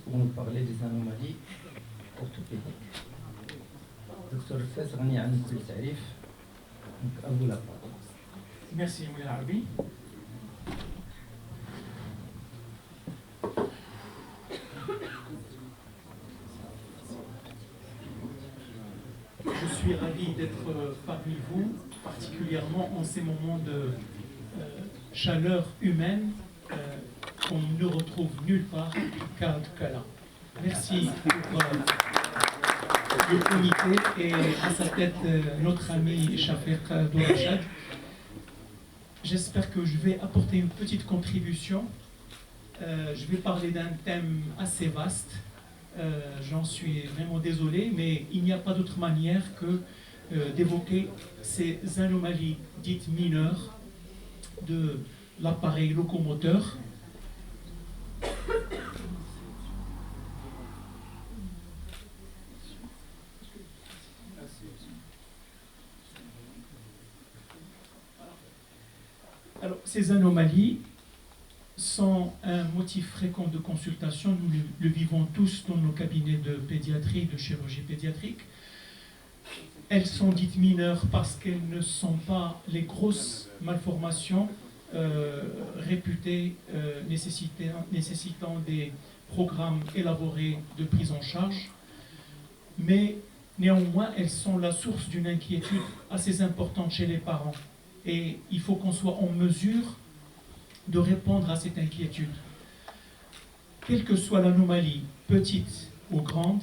pour nous parler des anomalies orthopédiques. Docteur Fès, غني عن كل تعريف. Donc à vous la parole. Merci Moulay Arabi. Je suis ravi d'être parmi vous, particulièrement en ces moments de chaleur humaine qu'on ne retrouve nulle part qu'à là. Merci pour le comité et à sa tête notre ami Shafiq Dourachad. J'espère que je vais apporter une petite contribution. Je vais parler d'un thème assez vaste. J'en suis vraiment désolé, mais il n'y a pas d'autre manière que d'évoquer ces anomalies dites mineures de l'appareil locomoteur. Alors, ces anomalies sont un motif fréquent de consultation. Nous le vivons tous dans nos cabinets de pédiatrie, de chirurgie pédiatrique. Elles sont dites mineures parce qu'elles ne sont pas les grosses malformations réputées nécessitant des programmes élaborés de prise en charge. Mais néanmoins, elles sont la source d'une inquiétude assez importante chez les parents. Et il faut qu'on soit en mesure de répondre à cette inquiétude. Quelle que soit l'anomalie, petite ou grande,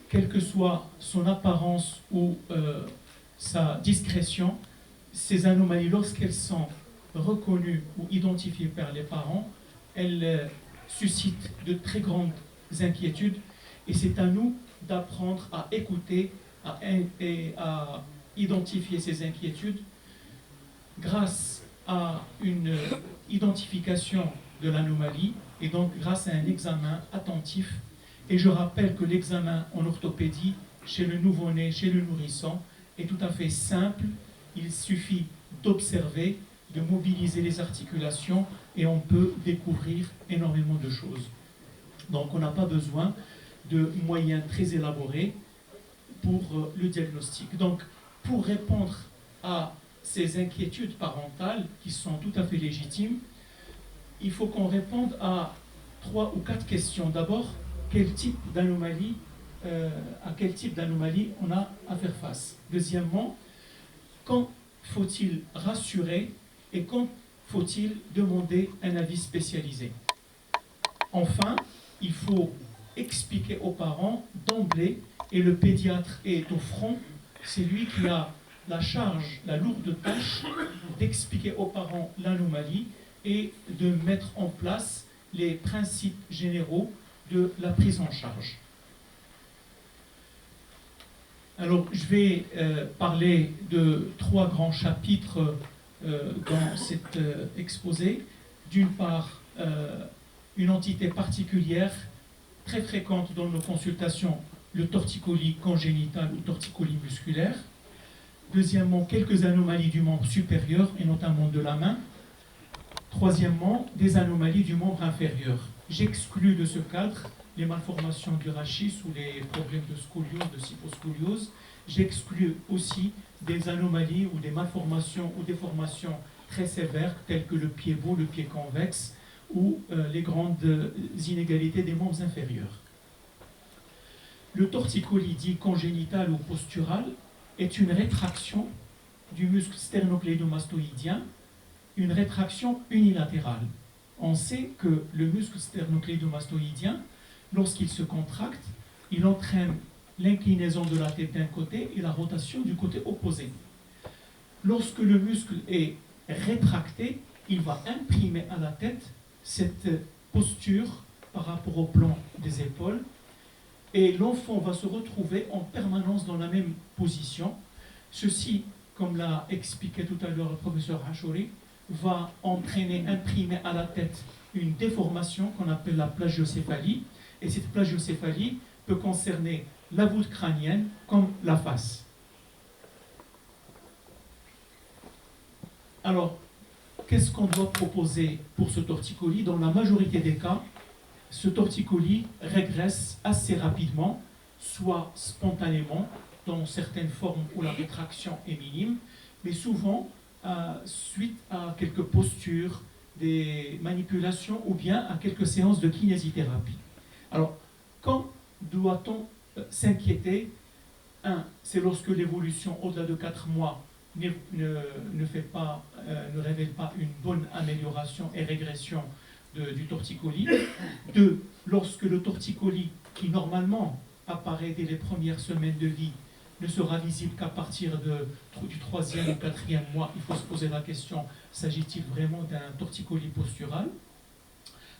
quelle que soit son apparence ou sa discrétion, ces anomalies, lorsqu'elles sont reconnues ou identifiées par les parents, elles suscitent de très grandes inquiétudes et c'est à nous d'apprendre à écouter et à identifier ces inquiétudes grâce à une identification de l'anomalie et donc grâce à un examen attentif. Et je rappelle que l'examen en orthopédie chez le nouveau-né, chez le nourrisson, est tout à fait simple. Il suffit d'observer, de mobiliser les articulations et on peut découvrir énormément de choses. Donc on n'a pas besoin de moyens très élaborés pour le diagnostic. Donc pour répondre à ces inquiétudes parentales qui sont tout à fait légitimes, il faut qu'on réponde à 3 ou 4 questions. D'abord, à quel type d'anomalie on a à faire face. Deuxièmement, quand faut-il rassurer et quand faut-il demander un avis spécialisé. Enfin, il faut expliquer aux parents d'emblée, et le pédiatre est au front, c'est lui qui a la charge, la lourde tâche d'expliquer aux parents l'anomalie et de mettre en place les principes généraux de la prise en charge. Alors, je vais parler de 3 grands chapitres dans cet exposé. D'une part, une entité particulière, très fréquente dans nos consultations, le torticolis congénital ou torticolis musculaire. Deuxièmement, quelques anomalies du membre supérieur, et notamment de la main. Troisièmement, des anomalies du membre inférieur. J'exclus de ce cadre les malformations du rachis ou les problèmes de scoliose, de cyphoscoliose. J'exclus aussi des anomalies ou des malformations ou déformations très sévères, telles que le pied beau, le pied convexe, ou les grandes inégalités des membres inférieurs. Le torticolis dit congénital ou postural est une rétraction du muscle sternocléidomastoïdien, une rétraction unilatérale. On sait que le muscle sternocléidomastoïdien, lorsqu'il se contracte, il entraîne l'inclinaison de la tête d'un côté et la rotation du côté opposé. Lorsque le muscle est rétracté, il va imprimer à la tête cette posture par rapport au plan des épaules et l'enfant va se retrouver en permanence dans la même position. Ceci, comme l'a expliqué tout à l'heure le professeur Hachouri, va entraîner, imprimer à la tête une déformation qu'on appelle la plagiocéphalie, et cette plagiocéphalie peut concerner la voûte crânienne comme la face. Alors, qu'est-ce qu'on doit proposer pour ce torticolis? Dans la majorité des cas, ce torticolis régresse assez rapidement, soit spontanément, dans certaines formes où la rétraction est minime, mais souvent suite à quelques postures, des manipulations ou bien à quelques séances de kinésithérapie. Alors, quand doit-on s'inquiéter? C'est lorsque l'évolution au-delà de 4 mois ne révèle pas une bonne amélioration et régression du torticolis. 2, lorsque le torticolis, qui normalement apparaît dès les premières semaines de vie, ne sera visible qu'à partir du 3e ou 4e mois, il faut se poser la question, s'agit-il vraiment d'un torticolis postural?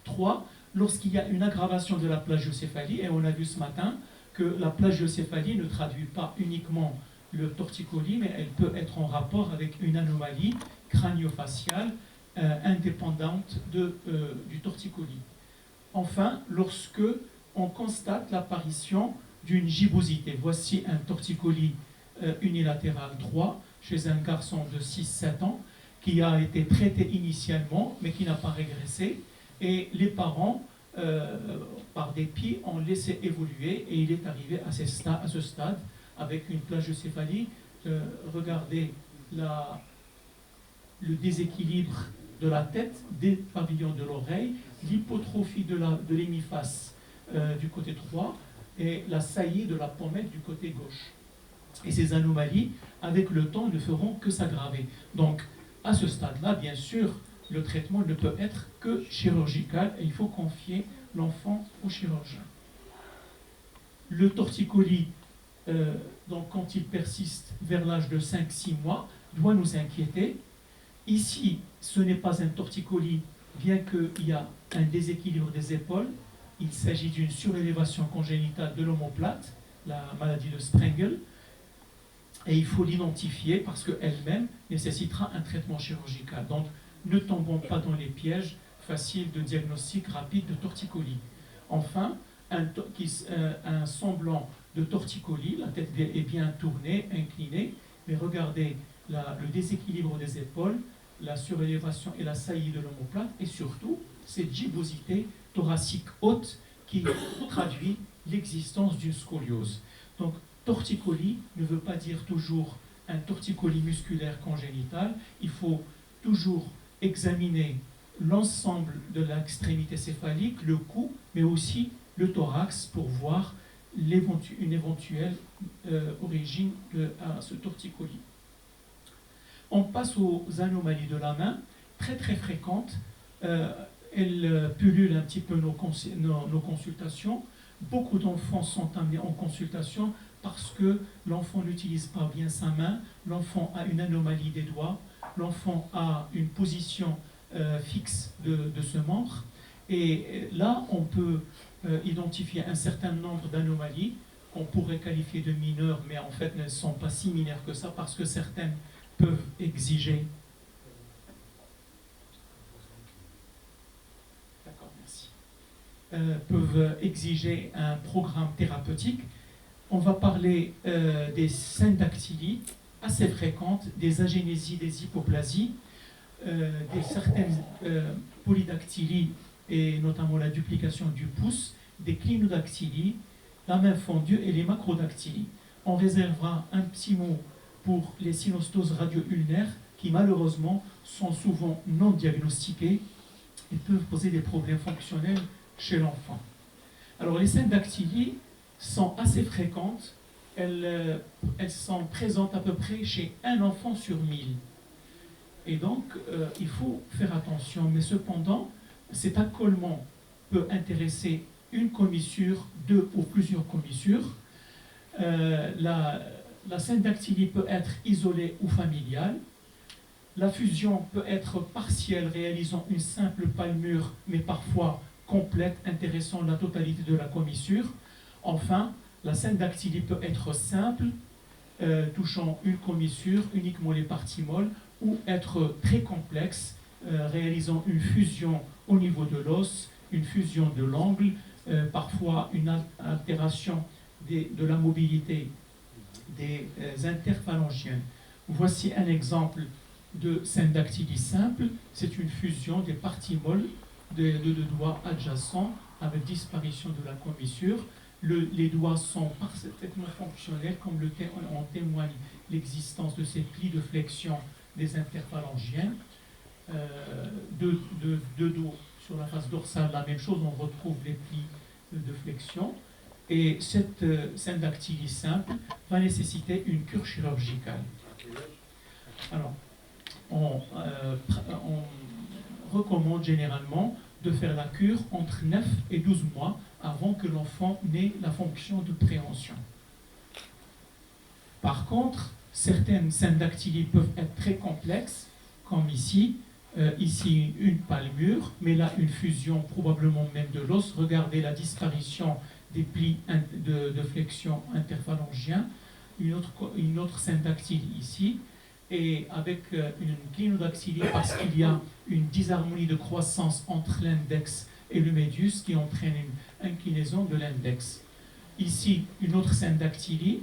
3, lorsqu'il y a une aggravation de la plagiocéphalie, et on a vu ce matin que la plagiocéphalie ne traduit pas uniquement le torticolis, mais elle peut être en rapport avec une anomalie crânio-faciale indépendante du torticolis. Enfin, lorsque on constate l'apparition d'une gibbosité. Voici un torticolis unilatéral droit chez un garçon de 6-7 ans qui a été traité initialement mais qui n'a pas régressé, et les parents, par dépit, ont laissé évoluer et il est arrivé à ce stade avec une plagiocéphalie. Regardez le déséquilibre de la tête, des pavillons de l'oreille, l'hypotrophie de l'hémiface du côté droit et la saillie de la pommette du côté gauche. Et ces anomalies, avec le temps, ne feront que s'aggraver. Donc, à ce stade-là, bien sûr, le traitement ne peut être que chirurgical et il faut confier l'enfant au chirurgien. Le torticolis, donc quand il persiste vers l'âge de 5-6 mois, doit nous inquiéter. Ici, ce n'est pas un torticolis, bien qu'il y a un déséquilibre des épaules. Il s'agit d'une surélévation congénitale de l'omoplate, la maladie de Sprengel, et il faut l'identifier parce qu'elle-même nécessitera un traitement chirurgical. Donc, ne tombons pas dans les pièges faciles de diagnostic rapide de torticolis. Enfin, un semblant de torticolis, la tête est bien tournée, inclinée, mais regardez le déséquilibre des épaules, la surélévation et la saillie de l'omoplate, et surtout cette gibbosité thoracique haute qui traduit l'existence d'une scoliose. Donc, torticolis ne veut pas dire toujours un torticolis musculaire congénital. Il faut toujours examiner l'ensemble de l'extrémité céphalique, le cou, mais aussi le thorax pour voir une éventuelle origine à ce torticolis. On passe aux anomalies de la main, très très fréquentes. Elles pullulent un petit peu nos consultations. Beaucoup d'enfants sont amenés en consultation parce que l'enfant n'utilise pas bien sa main, l'enfant a une anomalie des doigts, l'enfant a une position fixe de ce membre. Et là, on peut identifier un certain nombre d'anomalies qu'on pourrait qualifier de mineures, mais en fait ne sont pas si mineures que ça parce que certaines peuvent exiger. Peuvent exiger un programme thérapeutique. On va parler des syndactylies assez fréquentes, des agénésies, des hypoplasies, des certaines polydactylies et notamment la duplication du pouce, des clinodactylies, la main fendue et les macrodactylies. On réservera un petit mot pour les synostoses radio-ulnaires qui malheureusement sont souvent non diagnostiquées et peuvent poser des problèmes fonctionnels chez l'enfant. Alors les syndactylies sont assez fréquentes, elles sont présentes à peu près chez un enfant sur 1000. Et donc il faut faire attention, mais cependant cet accolement peut intéresser une commissure, 2 ou plusieurs commissures. La syndactylie peut être isolée ou familiale. La fusion peut être partielle, réalisant une simple palmure, mais parfois complète, intéressant la totalité de la commissure. Enfin, la syndactylie peut être simple, touchant une commissure, uniquement les parties molles, ou être très complexe, réalisant une fusion au niveau de l'os, une fusion de l'angle, parfois une altération de la mobilité des interphalangiennes. Voici un exemple de syndactylie simple. C'est une fusion des parties molles de deux doigts adjacents avec disparition de la commissure. Les doigts sont parfaitement fonctionnels, comme en témoigne l'existence de ces plis de flexion des interphalangiennes. Deux dos sur la face dorsale, la même chose, on retrouve les plis de flexion. Et cette syndactylie simple va nécessiter une cure chirurgicale. Alors, on recommande généralement de faire la cure entre 9 et 12 mois avant que l'enfant n'ait la fonction de préhension. Par contre, certaines syndactylies peuvent être très complexes, comme ici. Ici, une palmure, mais là, une fusion probablement même de l'os. Regardez la disparition des plis de flexion interphalangien. Une autre syndactylie ici. Et avec une clinodactylie, parce qu'il y a une disharmonie de croissance entre l'index et le médius qui entraîne une inclinaison de l'index. Ici, une autre syndactylie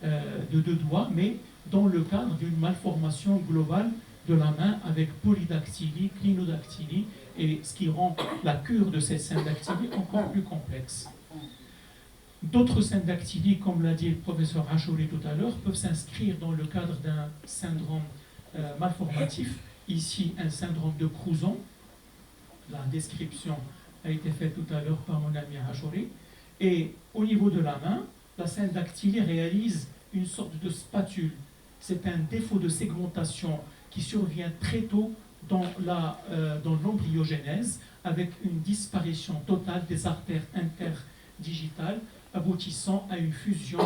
de deux doigts, mais dans le cadre d'une malformation globale de la main avec polydactylie, clinodactylie, et ce qui rend la cure de cette syndactylie encore plus complexe. D'autres syndactylies, comme l'a dit le professeur Achouri tout à l'heure, peuvent s'inscrire dans le cadre d'un syndrome malformatif. Ici, un syndrome de Crouzon. La description a été faite tout à l'heure par mon ami Achouri. Et au niveau de la main, la syndactylie réalise une sorte de spatule. C'est un défaut de segmentation qui survient très tôt dans l'embryogenèse, avec une disparition totale des artères interdigitales, aboutissant à une fusion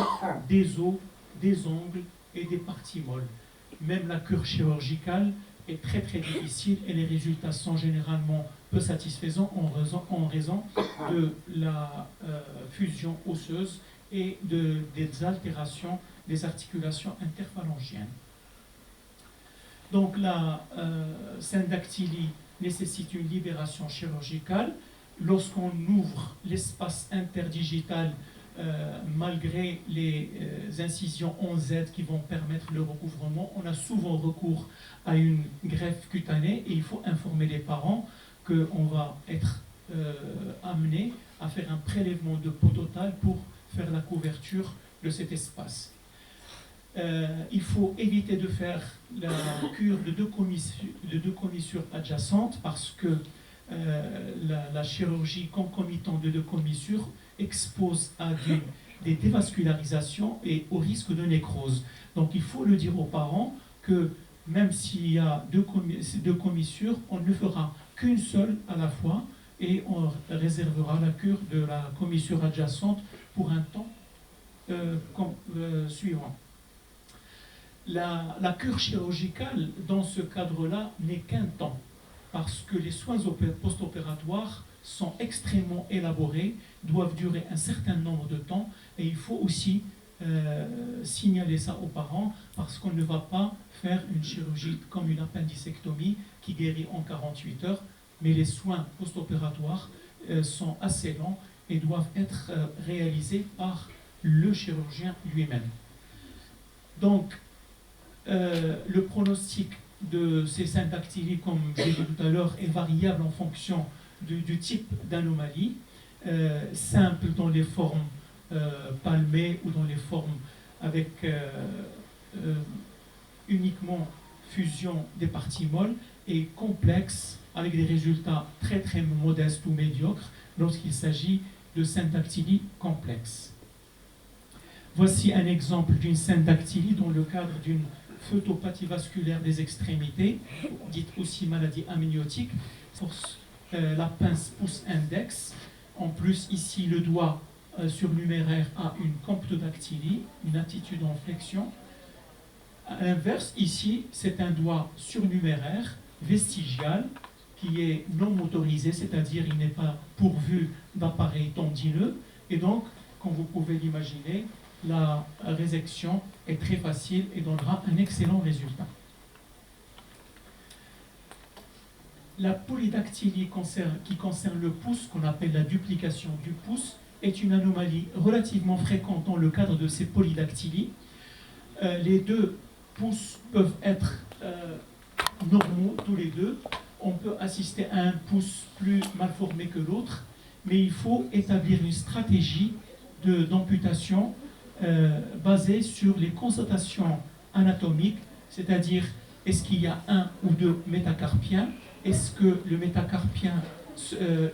des os, des ongles et des parties molles. Même la cure chirurgicale est très très difficile et les résultats sont généralement peu satisfaisants en raison de la fusion osseuse et des altérations des articulations interphalangiennes. Donc la syndactylie nécessite une libération chirurgicale. Lorsqu'on ouvre l'espace interdigital, malgré les incisions en Z qui vont permettre le recouvrement, on a souvent recours à une greffe cutanée et il faut informer les parents qu'on va être amené à faire un prélèvement de peau totale pour faire la couverture de cet espace. Il faut éviter de faire la cure de deux commissures adjacentes parce que la chirurgie concomitante de deux commissures expose à des dévascularisations et au risque de nécrose. Donc il faut le dire aux parents que même s'il y a deux commissures, on ne fera qu'une seule à la fois et on réservera la cure de la commissure adjacente pour un temps suivant. La cure chirurgicale, dans ce cadre-là, n'est qu'un temps, parce que les soins post-opératoires sont extrêmement élaborés, doivent durer un certain nombre de temps, et il faut aussi signaler ça aux parents, parce qu'on ne va pas faire une chirurgie comme une appendicectomie qui guérit en 48 heures, mais les soins post-opératoires sont assez lents et doivent être réalisés par le chirurgien lui-même. Donc, le pronostic de ces syndactylies, comme j'ai dit tout à l'heure, est variable en fonction du type d'anomalie, simple dans les formes palmées ou dans les formes avec uniquement fusion des parties molles, et complexe avec des résultats très très modestes ou médiocres lorsqu'il s'agit de syndactylie complexes. Voici un exemple d'une syndactylie dans le cadre d'une photopathie vasculaire des extrémités, dite aussi maladie amniotique. La pince pouce-index. En plus, ici, le doigt surnuméraire a une comptodactylie, une attitude en flexion. À l'inverse, ici, c'est un doigt surnuméraire, vestigial, qui est non motorisé, c'est-à-dire il n'est pas pourvu d'appareil tendineux. Et donc, comme vous pouvez l'imaginer, la résection est très facile et donnera un excellent résultat. La polydactylie qui concerne le pouce, qu'on appelle la duplication du pouce, est une anomalie relativement fréquente dans le cadre de ces polydactylies. Les deux pouces peuvent être normaux, tous les deux. on peut assister à un pouce plus mal formé que l'autre, mais il faut établir une stratégie d'amputation basée sur les constatations anatomiques, c'est-à-dire est-ce qu'il y a un ou deux métacarpiens, est-ce que le métacarpien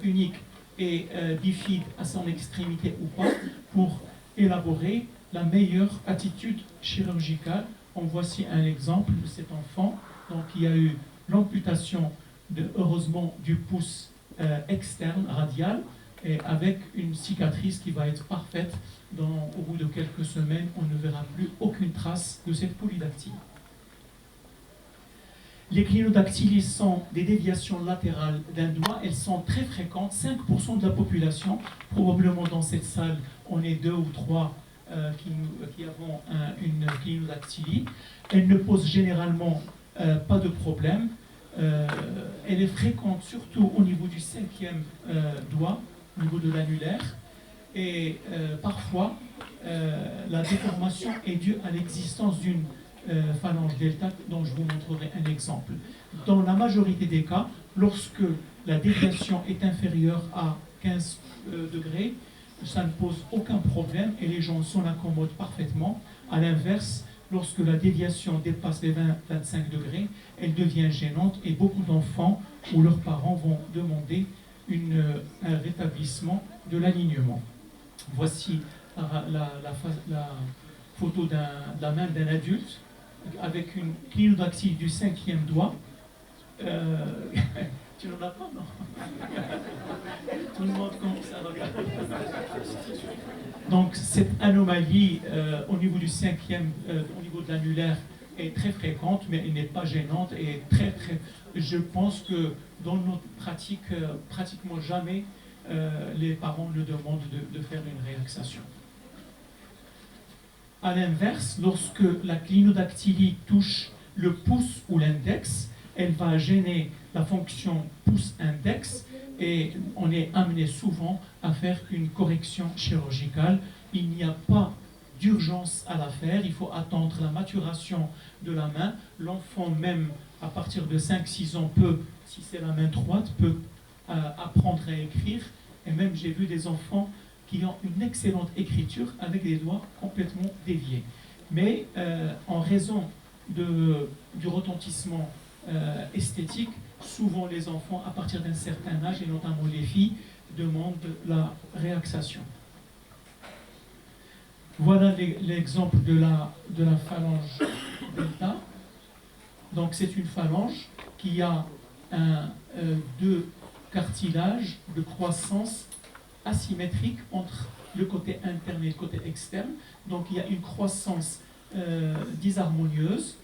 unique est bifide à son extrémité ou pas, pour élaborer la meilleure attitude chirurgicale. En voici un exemple de cet enfant. Donc il y a eu l'amputation heureusement du pouce externe radial, et avec une cicatrice qui va être parfaite. Au bout de quelques semaines, on ne verra plus aucune trace de cette polydactylie. Les clinodactylies sont des déviations latérales d'un doigt. Elles sont très fréquentes, 5% de la population. Probablement dans cette salle, on est 2 ou 3 qui avons une clinodactylie. Elle ne pose généralement pas de problème. Elle est fréquente surtout au niveau du 5e doigt, au niveau de l'annulaire. Et parfois, la déformation est due à l'existence d'une phalange delta, dont je vous montrerai un exemple. Dans la majorité des cas, lorsque la déviation est inférieure à 15 degrés, ça ne pose aucun problème et les gens s'en accommodent parfaitement. À l'inverse, lorsque la déviation dépasse les 20-25 degrés, elle devient gênante et beaucoup d'enfants ou leurs parents vont demander un rétablissement de l'alignement. Voici la photo de la main d'un adulte avec une clinodactylie du 5e doigt. Tu n'en as pas, non? Tout le monde commence à regarder. Donc cette anomalie au niveau du 5e, au niveau de l'annulaire, est très fréquente, mais elle n'est pas gênante et je pense que dans notre pratique, pratiquement jamais les parents ne demandent de faire une réaxation. À l'inverse, lorsque la clinodactylie touche le pouce ou l'index, elle va gêner la fonction pouce-index et on est amené souvent à faire une correction chirurgicale. Il n'y a pas d'urgence à la faire, il faut attendre la maturation de la main. L'enfant même, à partir de 5-6 ans, peut, si c'est la main droite, peut apprendre à écrire. Et même j'ai vu des enfants qui ont une excellente écriture avec des doigts complètement déviés. Mais en raison du retentissement esthétique, souvent les enfants, à partir d'un certain âge, et notamment les filles, demandent la réaxation. Voilà l'exemple de la phalange delta. Donc c'est une phalange qui a deux cartilages de croissance asymétrique entre le côté interne et le côté externe. Donc il y a une croissance disharmonieuse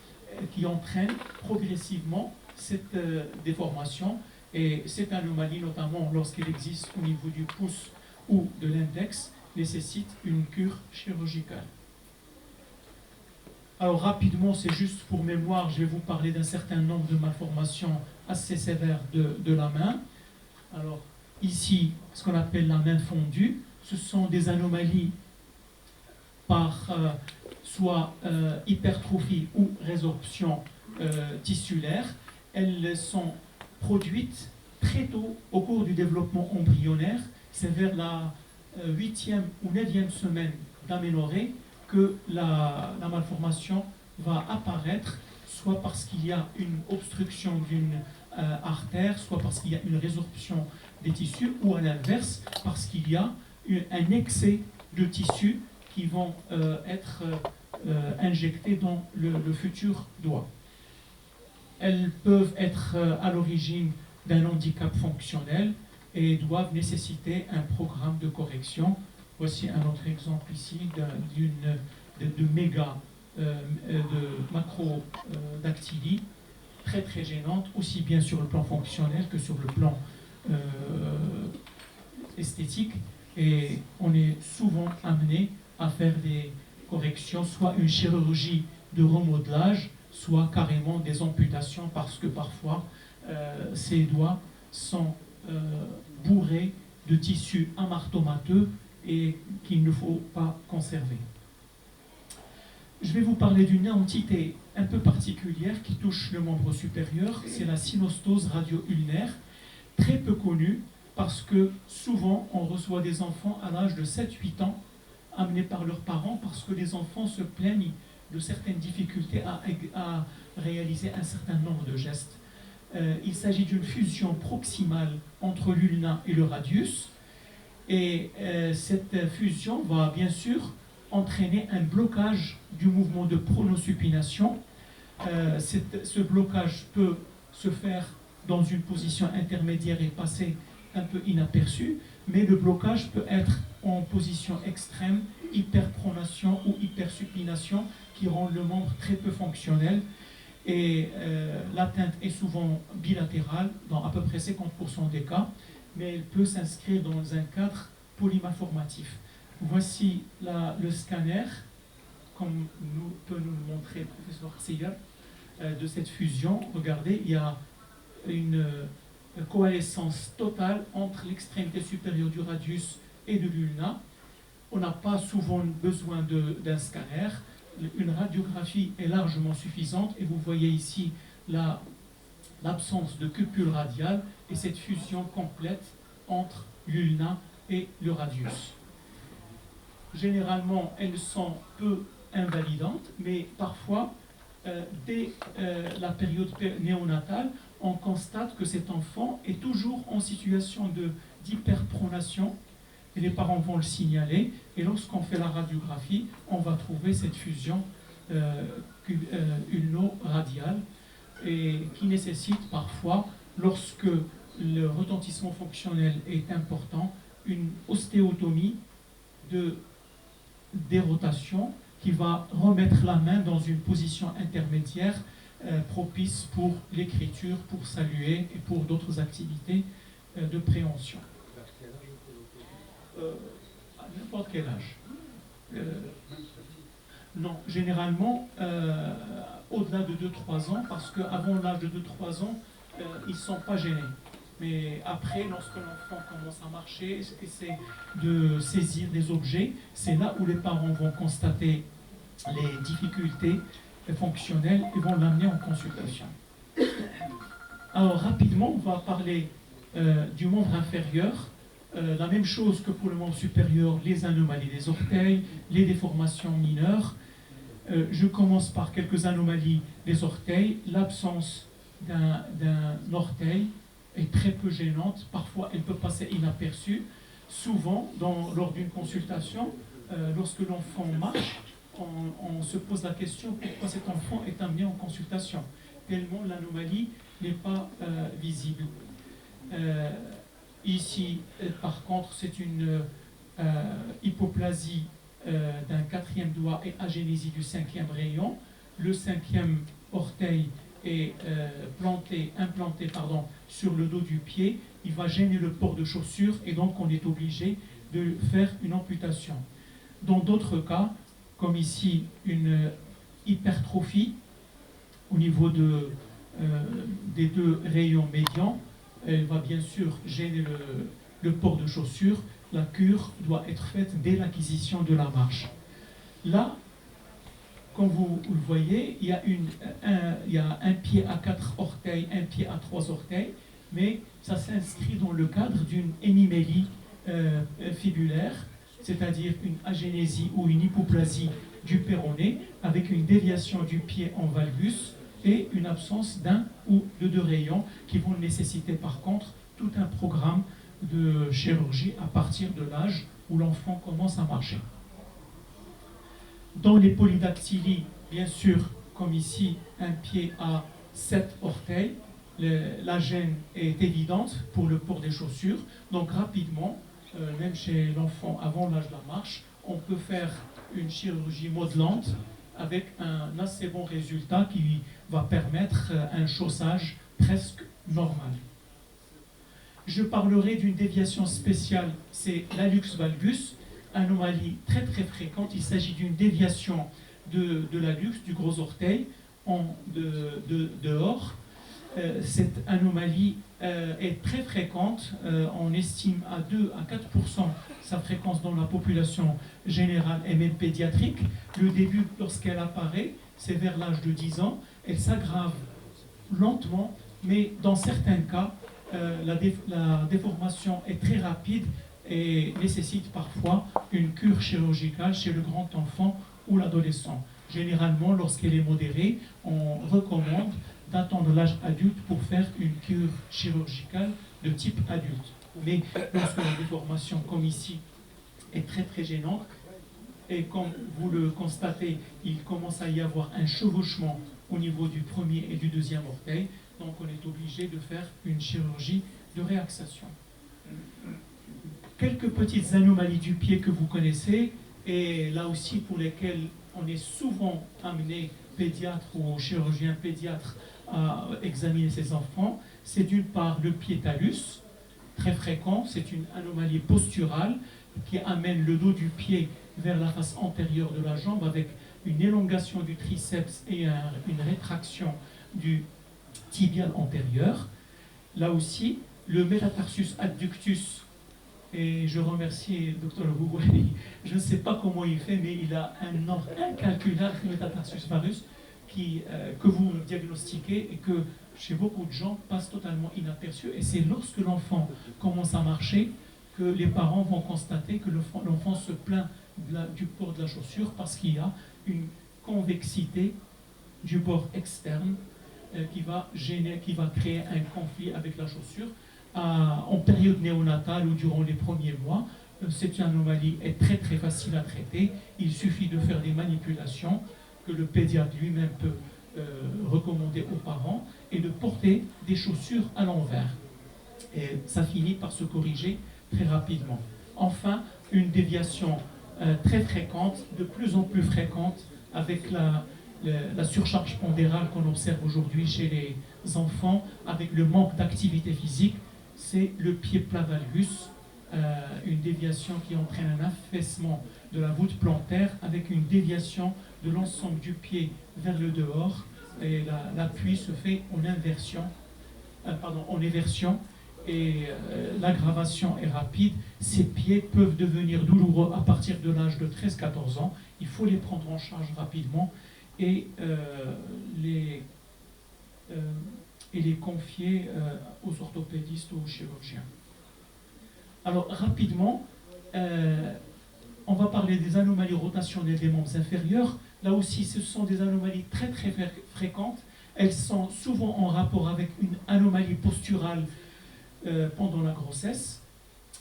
qui entraîne progressivement cette déformation, et cette anomalie, notamment lorsqu'elle existe au niveau du pouce ou de l'index, nécessite une cure chirurgicale. Alors rapidement, c'est juste pour mémoire, je vais vous parler d'un certain nombre de malformations assez sévères de la main. Alors ici, ce qu'on appelle la main fondue, ce sont des anomalies par soit hypertrophie ou résorption tissulaire. Elles sont produites très tôt au cours du développement embryonnaire. C'est vers la 8e ou 9e semaine d'aménorrhée que la malformation va apparaître, soit parce qu'il y a une obstruction d'une artère, soit parce qu'il y a une résorption des tissus, ou à l'inverse, parce qu'il y a un excès de tissus qui vont être injectés dans le futur doigt. Elles peuvent être à l'origine d'un handicap fonctionnel et doivent nécessiter un programme de correction. Voici un autre exemple ici de macrodactylie, très gênante, aussi bien sur le plan fonctionnel que sur le plan esthétique. Et on est souvent amené à faire des corrections, soit une chirurgie de remodelage, soit carrément des amputations, parce que parfois ces doigts sont bourrés de tissus amartomateux et qu'il ne faut pas conserver. Je vais vous parler d'une entité un peu particulière qui touche le membre supérieur, c'est la synostose radio-ulnaire, très peu connue parce que souvent on reçoit des enfants à l'âge de 7-8 ans amenés par leurs parents parce que les enfants se plaignent de certaines difficultés à réaliser un certain nombre de gestes. Il s'agit d'une fusion proximale entre l'ulna et le radius et cette fusion va bien sûr entraîner un blocage du mouvement de pronosupination. Ce blocage peut se faire dans une position intermédiaire et passer un peu inaperçu, mais le blocage peut être en position extrême, hyperpronation ou hypersupination, qui rend le membre très peu fonctionnel. Et l'atteinte est souvent bilatérale, dans à peu près 50% des cas, mais elle peut s'inscrire dans un cadre polymalformatif. Voici le scanner, comme peut nous le montrer le professeur Seyer, de cette fusion. Regardez, il y a une coalescence totale entre l'extrémité supérieure du radius et de l'ulna. On n'a pas souvent besoin d'un scanner. Une radiographie est largement suffisante et vous voyez ici l'absence de cupule radiale et cette fusion complète entre l'ulna et le radius. Généralement, elles sont peu invalidantes, mais parfois, dès la période néonatale, on constate que cet enfant est toujours en situation d'hyperpronation et les parents vont le signaler. Et lorsqu'on fait la radiographie, on va trouver cette fusion ulno-radiale et qui nécessite parfois, lorsque le retentissement fonctionnel est important, une ostéotomie de dérotation qui va remettre la main dans une position intermédiaire propice pour l'écriture, pour saluer et pour d'autres activités de préhension. À n'importe quel âge. Non, généralement au-delà de 2-3 ans, parce qu'avant l'âge de 2-3 ans, ils ne sont pas gênés. Mais après, lorsque l'enfant commence à marcher, essaie de saisir des objets, c'est là où les parents vont constater les difficultés fonctionnelles et vont l'amener en consultation. Alors rapidement, on va parler du membre inférieur. La même chose que pour le membre supérieur, les anomalies des orteils, les déformations mineures. Je commence par quelques anomalies des orteils. L'absence d'un orteil est très peu gênante. Parfois, elle peut passer inaperçue. Souvent, lors d'une consultation, lorsque l'enfant marche, on se pose la question pourquoi cet enfant est amené en consultation, tellement l'anomalie n'est pas visible. Ici, par contre, c'est une hypoplasie d'un 4e doigt et agénésie du 5e rayon. Le 5e orteil est implanté sur le dos du pied. Il va gêner le port de chaussure et donc on est obligé de faire une amputation. Dans d'autres cas, comme ici une hypertrophie au niveau des 2 rayons médians, elle va bien sûr gêner le port de chaussure. La cure doit être faite dès l'acquisition de la marche. Là, comme vous le voyez, il y a un pied à 4 orteils, un pied à 3 orteils, mais ça s'inscrit dans le cadre d'une hémimélie fibulaire, c'est-à-dire une agénésie ou une hypoplasie du péroné avec une déviation du pied en valgus et une absence d'un ou de 2 rayons qui vont nécessiter par contre tout un programme de chirurgie à partir de l'âge où l'enfant commence à marcher. Dans les polydactylies, bien sûr, comme ici, un pied à 7 orteils, la gêne est évidente pour le port des chaussures. Donc rapidement, même chez l'enfant avant l'âge de la marche, on peut faire une chirurgie modelante avec un assez bon résultat qui va permettre un chaussage presque normal. Je parlerai d'une déviation spéciale, c'est l'hallux valgus, anomalie très très fréquente. Il s'agit d'une déviation de l'hallux, du gros orteil, dehors. cette anomalie est très fréquente. On estime à 2 à 4% sa fréquence dans la population générale et même pédiatrique. Le début, lorsqu'elle apparaît, c'est vers l'âge de 10 ans. Elle s'aggrave lentement, mais dans certains cas, la déformation est très rapide et nécessite parfois une cure chirurgicale chez le grand enfant ou l'adolescent. Généralement, lorsqu'elle est modérée, on recommande d'attendre l'âge adulte pour faire une cure chirurgicale de type adulte. Mais lorsque la déformation, comme ici, est très très gênante, et comme vous le constatez, il commence à y avoir un chevauchement au niveau du premier et du deuxième orteil, donc on est obligé de faire une chirurgie de réaxation. Quelques petites anomalies du pied que vous connaissez, et là aussi pour lesquelles on est souvent amené, pédiatre ou chirurgien pédiatre, à examiner ces enfants, c'est d'une part le pied talus, très fréquent, c'est une anomalie posturale qui amène le dos du pied vers la face antérieure de la jambe avec une élongation du triceps et une rétraction du tibial antérieur. Là aussi, le métatarsus adductus, et je remercie le Dr Houhouani, je ne sais pas comment il fait, mais il a un nombre incalculable de métatarsus varus que vous diagnostiquez et que chez beaucoup de gens passe totalement inaperçu. Et c'est lorsque l'enfant commence à marcher que les parents vont constater que l'enfant se plaint du port de la chaussure parce qu'il y a une convexité du bord externe qui va créer un conflit avec la chaussure. En période néonatale ou durant les premiers mois, cette anomalie est très très facile à traiter. Il suffit de faire des manipulations que le pédiatre lui-même peut recommander aux parents et de porter des chaussures à l'envers. Et ça finit par se corriger très rapidement. Enfin, une déviation très fréquente, de plus en plus fréquente, avec la surcharge pondérale qu'on observe aujourd'hui chez les enfants, avec le manque d'activité physique, c'est le pied plat valgus, une déviation qui entraîne un affaissement de la voûte plantaire avec une déviation de l'ensemble du pied vers le dehors, et l'appui se fait en éversion, et l'aggravation est rapide. Ces pieds peuvent devenir douloureux à partir de l'âge de 13-14 ans. Il faut les prendre en charge rapidement et les confier aux orthopédistes ou aux chirurgiens. Alors rapidement, on va parler des anomalies rotationnelles des membres inférieurs. Là aussi, ce sont des anomalies très très fréquentes. Elles sont souvent en rapport avec une anomalie posturale pendant la grossesse.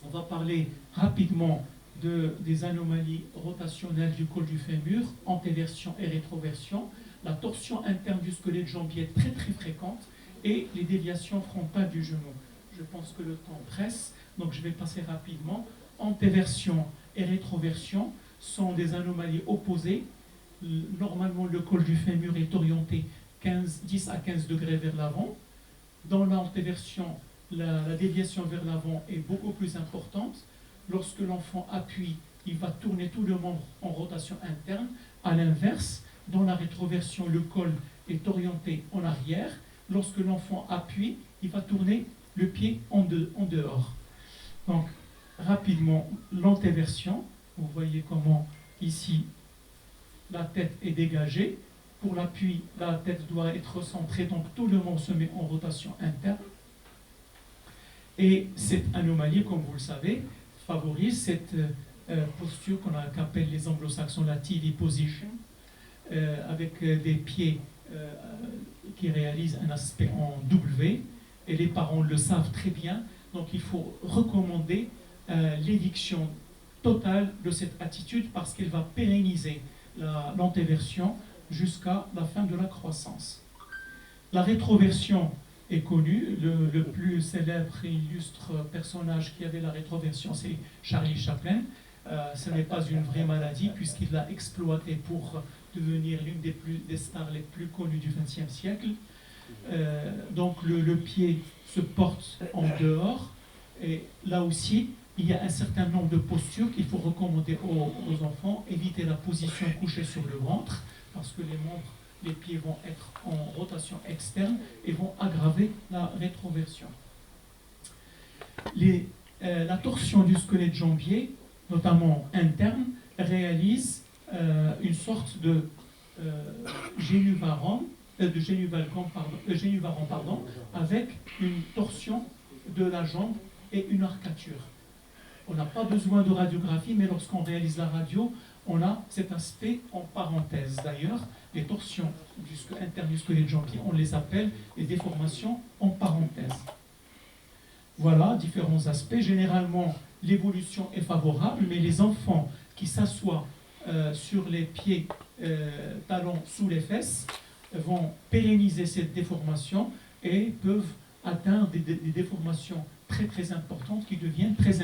On va parler rapidement des anomalies rotationnelles du col du fémur, antéversion et rétroversion. La torsion interne du squelette jambier est très très fréquente et les déviations frontales du genou. Je pense que le temps presse, donc je vais passer rapidement. Antéversion et rétroversion sont des anomalies opposées. Normalement, le col du fémur est orienté 10 à 15 degrés vers l'avant. Dans l'antéversion, la déviation vers l'avant est beaucoup plus importante. Lorsque l'enfant appuie, il va tourner tout le membre en rotation interne. À l'inverse, dans la rétroversion, le col est orienté en arrière. Lorsque l'enfant appuie, il va tourner le pied en dehors. Donc, rapidement, l'antéversion, vous voyez comment ici la tête est dégagée. Pour l'appui, la tête doit être centrée, donc tout le monde se met en rotation interne. Et cette anomalie, comme vous le savez, favorise cette posture qu'on appelle les anglo-saxons la TV position, avec des pieds qui réalisent un aspect en W, et les parents le savent très bien, donc il faut recommander l'éviction totale de cette attitude parce qu'elle va pérenniser l'antéversion jusqu'à la fin de la croissance. La rétroversion est connue, le plus célèbre et illustre personnage qui avait la rétroversion, c'est Charlie Chaplin. Ce n'est pas une vraie maladie puisqu'il l'a exploité pour devenir l'une des stars les plus connues du XXe siècle. Donc le pied se porte en dehors et là aussi il y a un certain nombre de postures qu'il faut recommander aux enfants. Éviter la position couchée sur le ventre parce que les membres les pieds vont être en rotation externe et vont aggraver la rétroversion. La torsion du squelette jambier, notamment interne, réalise une sorte de génuvaron, avec une torsion de la jambe et une arcature. On n'a pas besoin de radiographie, mais lorsqu'on réalise la radio, on a cet aspect en parenthèse. D'ailleurs, les torsions internes du squelette jambier, on les appelle les déformations en parenthèse. Voilà, différents aspects. Généralement, l'évolution est favorable, mais les enfants qui s'assoient sur les pieds, talons sous les fesses, vont pérenniser cette déformation et peuvent atteindre des déformations très très importantes qui deviennent très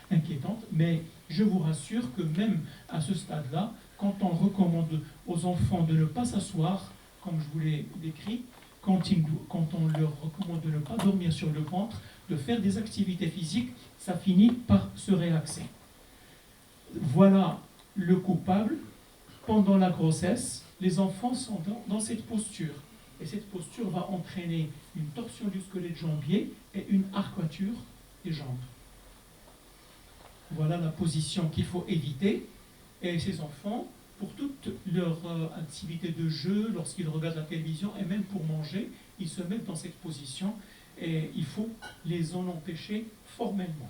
inquiétantes. Mais je vous rassure que même à ce stade-là, quand on recommande aux enfants de ne pas s'asseoir, comme je vous l'ai décrit, quand on leur recommande de ne pas dormir sur le ventre, de faire des activités physiques, ça finit par se réaxer. Voilà le coupable. Pendant la grossesse, les enfants sont dans cette posture. Et cette posture va entraîner une torsion du squelette jambier et une arquature des jambes. Voilà la position qu'il faut éviter. Et ces enfants, pour toute leur activité de jeu, lorsqu'ils regardent la télévision et même pour manger, ils se mettent dans cette position et il faut les en empêcher formellement.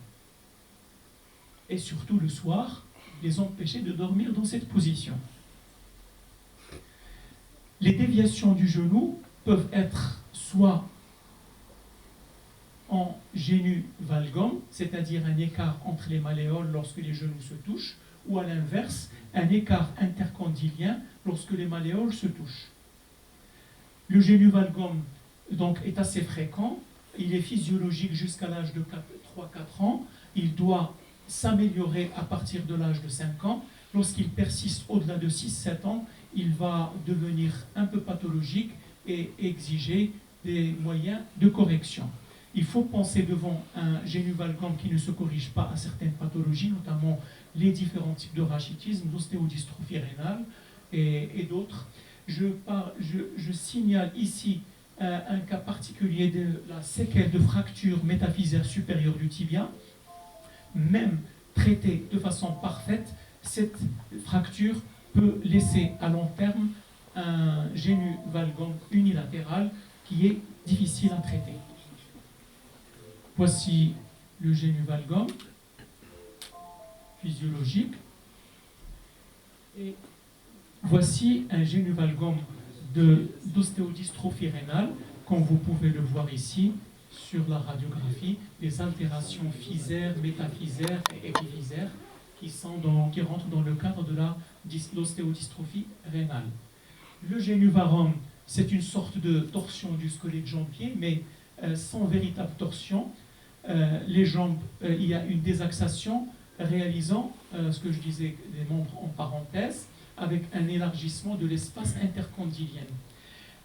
Et surtout le soir, les empêcher de dormir dans cette position. Les déviations du genou peuvent être soit en génu-valgum, c'est-à-dire un écart entre les malléoles lorsque les genoux se touchent, ou à l'inverse, un écart intercondylien lorsque les malléoles se touchent. Le génu-valgum donc, est assez fréquent, il est physiologique jusqu'à l'âge de 3-4 ans, il doit s'améliorer à partir de l'âge de 5 ans. Lorsqu'il persiste au-delà de 6-7 ans, il va devenir un peu pathologique et exiger des moyens de correction. Il faut penser devant un génuvalgum qui ne se corrige pas à certaines pathologies, notamment les différents types de rachitisme, d'ostéodystrophie rénale et d'autres. Je signale ici un cas particulier de la séquelle de fracture métaphysaire supérieure du tibia. Même traitée de façon parfaite, cette fracture peut laisser à long terme un génu-valgum unilatéral qui est difficile à traiter. Voici le génu-valgum physiologique. Et voici un génu-valgum d'ostéodystrophie rénale, comme vous pouvez le voir ici sur la radiographie, des altérations physaires, métaphysaires et épiphysaires qui rentrent dans le cadre de l'ostéodystrophie rénale. Le génuvarum, c'est une sorte de torsion du squelette jambier, mais sans véritable torsion. Les jambes, il y a une désaxation réalisant ce que je disais, des membres en parenthèse, avec un élargissement de l'espace intercondylien.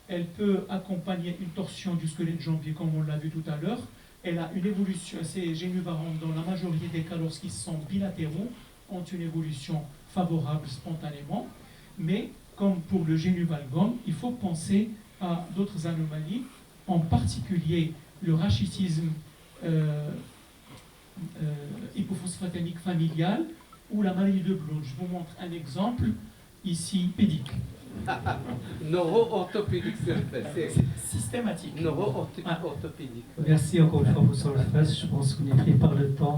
Elle peut accompagner une torsion du squelette jambier, comme on l'a vu tout à l'heure. Elle a une évolution, ces génuvarums, dans la majorité des cas, lorsqu'ils sont bilatéraux, ont une évolution favorable spontanément. Mais, comme pour le génuvalgum, il faut penser à d'autres anomalies, en particulier le rachitisme hypophosphatémique familial ou la maladie de Bloch. Je vous montre un exemple, ici, pédique. Neuro-orthopédique, c'est systématique. Neuro-orthopédique. Merci encore une fois, professeur Lefebvre. Je pense qu'on est pris par le temps.